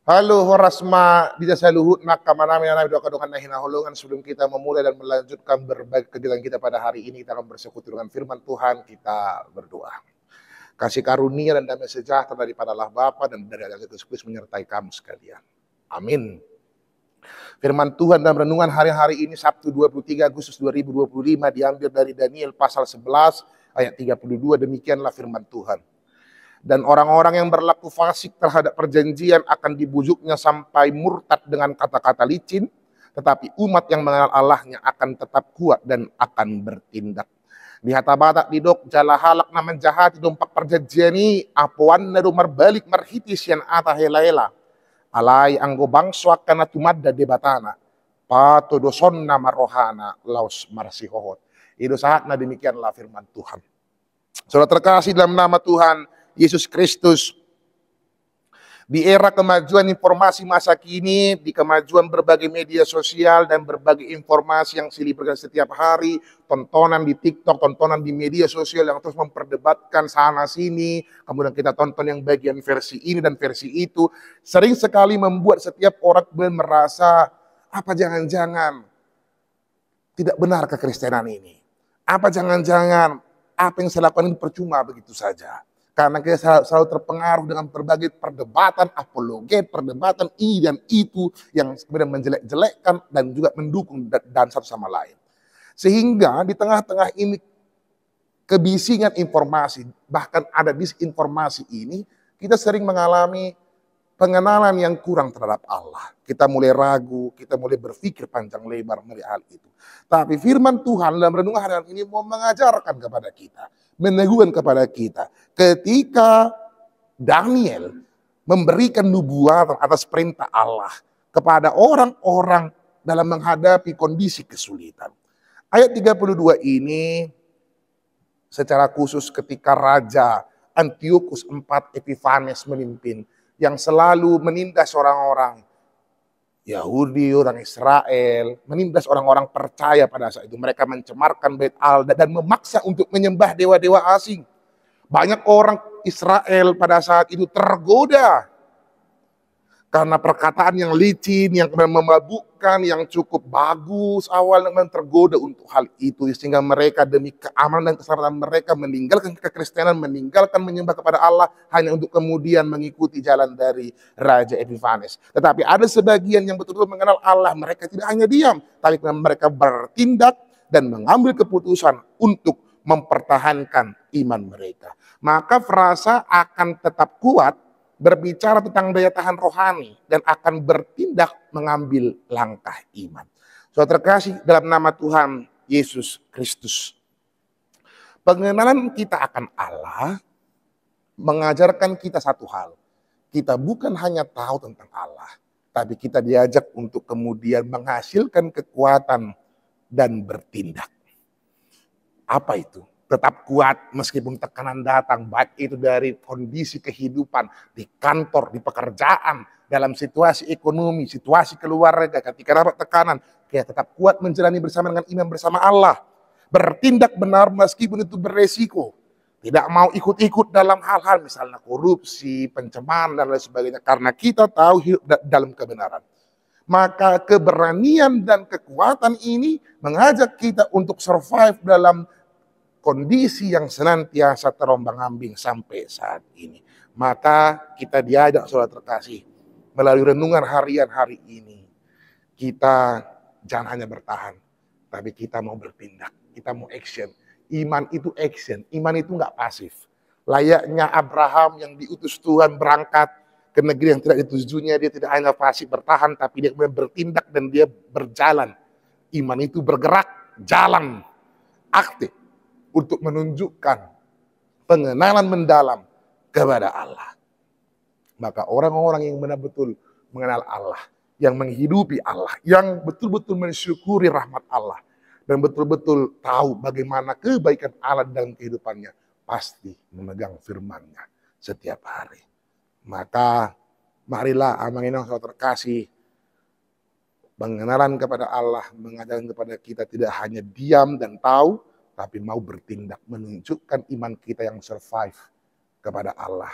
Halo Horasma di jasa luhut maka manami nabi doa doakan hina holongan sebelum kita memulai dan melanjutkan berbagai kegiatan kita pada hari ini, kita akan bersekutu dengan firman Tuhan. Kita berdoa. Kasih karunia dan damai sejahtera daripada Allah Bapa dan dari Allah Yesus Kristus menyertai kamu sekalian. Amin. Firman Tuhan dalam renungan hari-hari ini Sabtu 23 Agustus 2025 diambil dari Daniel pasal 11 ayat 32. Demikianlah firman Tuhan. Dan orang-orang yang berlaku fasik terhadap perjanjian akan dibujuknya sampai murtad dengan kata-kata licin, tetapi umat yang mengenal Allahnya akan tetap kuat dan akan bertindak. Di hatabatak di dok jala halak naman jahat dompak perjanjian ini apuan na balik marhitis yan ata hela-hela. Alay anggo bangswa kana tumadda debatana. Pato doson na marohana laos marsihohot. Itu saat na demikianlah firman Tuhan. Saudara terkasih dalam nama Tuhan Yesus Kristus, di era kemajuan informasi masa kini, di kemajuan berbagai media sosial dan berbagai informasi yang silih berganti setiap hari, tontonan di TikTok, tontonan di media sosial yang terus memperdebatkan sana sini, kemudian kita tonton yang bagian versi ini dan versi itu, sering sekali membuat setiap orang merasa, apa jangan-jangan tidak benar kekristenan ini? Apa jangan-jangan apa yang saya lakukan ini percuma begitu saja? Karena kita selalu terpengaruh dengan berbagai perdebatan, apologet, perdebatan ini dan itu yang kemudian menjelek-jelekkan dan juga mendukung dan satu sama lain. Sehingga di tengah-tengah ini kebisingan informasi, bahkan ada disinformasi ini, kita sering mengalami pengenalan yang kurang terhadap Allah. Kita mulai ragu, kita mulai berpikir panjang lebar melihat hal itu. Tapi firman Tuhan dalam renungan hari ini mau mengajarkan kepada kita, meneguhkan kepada kita. Ketika Daniel memberikan nubuatan atas perintah Allah kepada orang-orang dalam menghadapi kondisi kesulitan. Ayat 32 ini secara khusus ketika Raja Antiochus IV Epiphanes memimpin, yang selalu menindas orang-orang Yahudi, orang Israel, menindas orang-orang percaya pada saat itu. Mereka mencemarkan Bait Allah dan memaksa untuk menyembah dewa-dewa asing. Banyak orang Israel pada saat itu tergoda karena perkataan yang licin, yang memabukkan, yang cukup bagus awalnya, tergoda untuk hal itu. Sehingga mereka demi keamanan dan keselamatan mereka meninggalkan kekristenan, meninggalkan menyembah kepada Allah hanya untuk kemudian mengikuti jalan dari Raja Epiphanes. Tetapi ada sebagian yang betul-betul mengenal Allah, mereka tidak hanya diam, tapi mereka bertindak dan mengambil keputusan untuk mempertahankan iman mereka. Maka frasa akan tetap kuat berbicara tentang daya tahan rohani dan akan bertindak mengambil langkah iman. Saudara terkasih dalam nama Tuhan Yesus Kristus, pengenalan kita akan Allah mengajarkan kita satu hal. Kita bukan hanya tahu tentang Allah, tapi kita diajak untuk kemudian menghasilkan kekuatan dan bertindak. Apa itu? Tetap kuat meskipun tekanan datang, baik itu dari kondisi kehidupan, di kantor, di pekerjaan, dalam situasi ekonomi, situasi keluarga, ketika dapat tekanan, kita tetap kuat menjalani bersama dengan iman bersama Allah. Bertindak benar meskipun itu beresiko. Tidak mau ikut-ikut dalam hal-hal misalnya korupsi, pencemaran dan lain sebagainya. Karena kita tahu hidup dalam kebenaran. Maka keberanian dan kekuatan ini mengajak kita untuk survive dalam kondisi yang senantiasa terombang-ambing sampai saat ini. Maka kita diajak saudara terkasih melalui renungan harian hari ini. Kita jangan hanya bertahan, tapi kita mau bertindak, kita mau action. Iman itu action, iman itu nggak pasif. Layaknya Abraham yang diutus Tuhan berangkat ke negeri yang tidak ditujunya, dia tidak hanya fasik bertahan, tapi dia bertindak dan dia berjalan. Iman itu bergerak, jalan, aktif untuk menunjukkan pengenalan mendalam kepada Allah. Maka orang-orang yang benar-betul mengenal Allah, yang menghidupi Allah, yang betul-betul mensyukuri rahmat Allah, dan betul-betul tahu bagaimana kebaikan Allah dalam kehidupannya, pasti memegang firman-Nya setiap hari. Maka marilah amanginah saudara terkasih, pengenalan kepada Allah mengajarkan kepada kita tidak hanya diam dan tahu, tapi mau bertindak, menunjukkan iman kita yang survive kepada Allah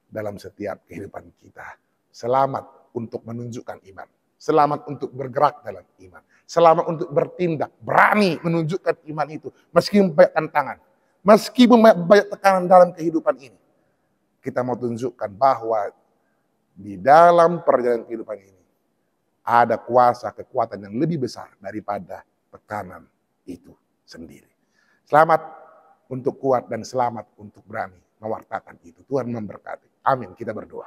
dalam setiap kehidupan kita. Selamat untuk menunjukkan iman. Selamat untuk bergerak dalam iman. Selamat untuk bertindak, berani menunjukkan iman itu. Meski banyak tantangan, meski banyak tekanan dalam kehidupan ini. Kita mau tunjukkan bahwa di dalam perjalanan kehidupan ini ada kuasa, kekuatan yang lebih besar daripada tekanan itu sendiri. Selamat untuk kuat dan selamat untuk berani mewartakan itu. Tuhan memberkati. Amin. Kita berdoa.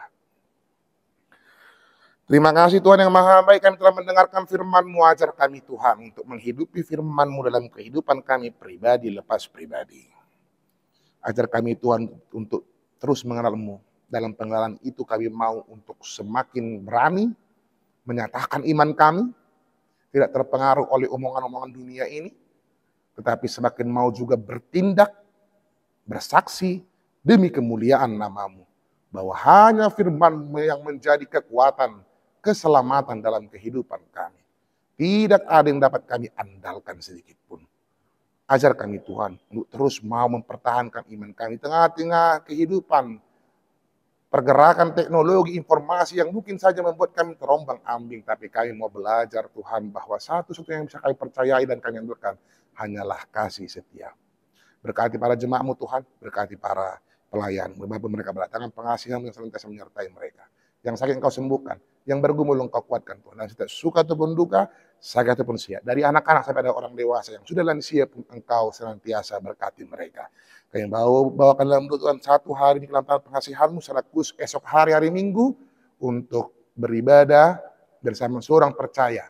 Terima kasih Tuhan yang Maha Baik, kami telah mendengarkan firman-Mu. Ajar kami Tuhan untuk menghidupi firman-Mu dalam kehidupan kami pribadi lepas pribadi. Ajar kami Tuhan untuk terus mengenal-Mu. Dalam pengenalan itu kami mau untuk semakin berani menyatakan iman kami, tidak terpengaruh oleh omongan-omongan dunia ini, tetapi semakin mau juga bertindak, bersaksi demi kemuliaan nama-Mu. Bahwa hanya firman-Mu yang menjadi kekuatan, keselamatan dalam kehidupan kami. Tidak ada yang dapat kami andalkan sedikit pun. Ajar kami Tuhan untuk terus mau mempertahankan iman kami tengah-tengah kehidupan pergerakan teknologi informasi yang mungkin saja membuat kami terombang ambing, tapi kami mau belajar Tuhan bahwa satu-satunya yang bisa kami percayai dan kami andalkan hanyalah kasih setia. Berkati para jemaat-Mu Tuhan, berkati para pelayan, walaupun mereka berdatangan, pengasihan yang senantiasa menyertai mereka. Yang sakit Engkau sembuhkan, yang bergumul Engkau kuatkan Tuhan, dan setiap suka ataupun duka, sakit ataupun sia, dari anak-anak sampai ada orang dewasa yang sudah lansia pun Engkau senantiasa berkati mereka. Kami bawakan dalam doa Tuhan satu hari di dalam pengasihan-Mu, selaku esok hari Minggu, untuk beribadah bersama seorang percaya.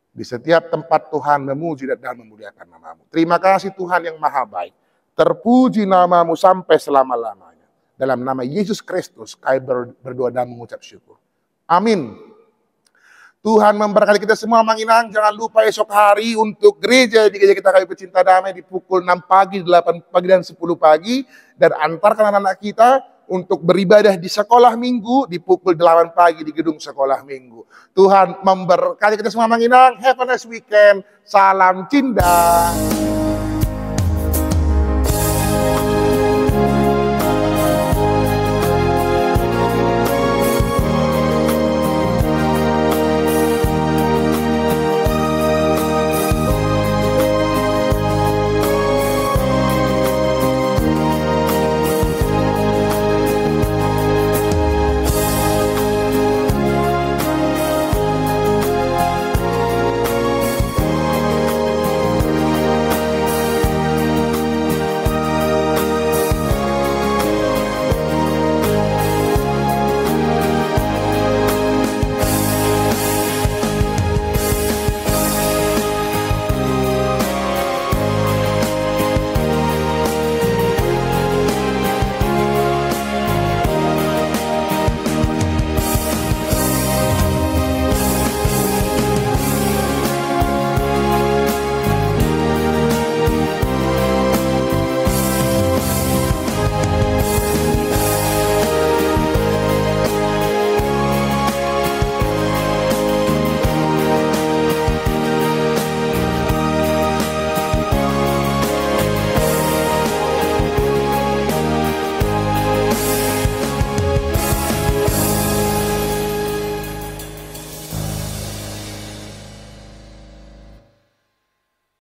Di setiap tempat Tuhan memuji dan memuliakan nama-Mu. Terima kasih Tuhan yang Maha Baik. Terpuji nama-Mu sampai selama-lamanya. Dalam nama Yesus Kristus, kami berdoa dan mengucap syukur. Amin. Tuhan memberkati kita semua, Manginang. Jangan lupa esok hari untuk gereja di gereja kita Kayu Pecinta Damai di pukul 6 pagi, 8 pagi, dan 10 pagi. Dan antarkan anak-anak kita untuk beribadah di sekolah minggu di pukul 8 pagi di gedung sekolah minggu. Tuhan memberkati kita semua, Manginang. Have a nice weekend. Salam cinta.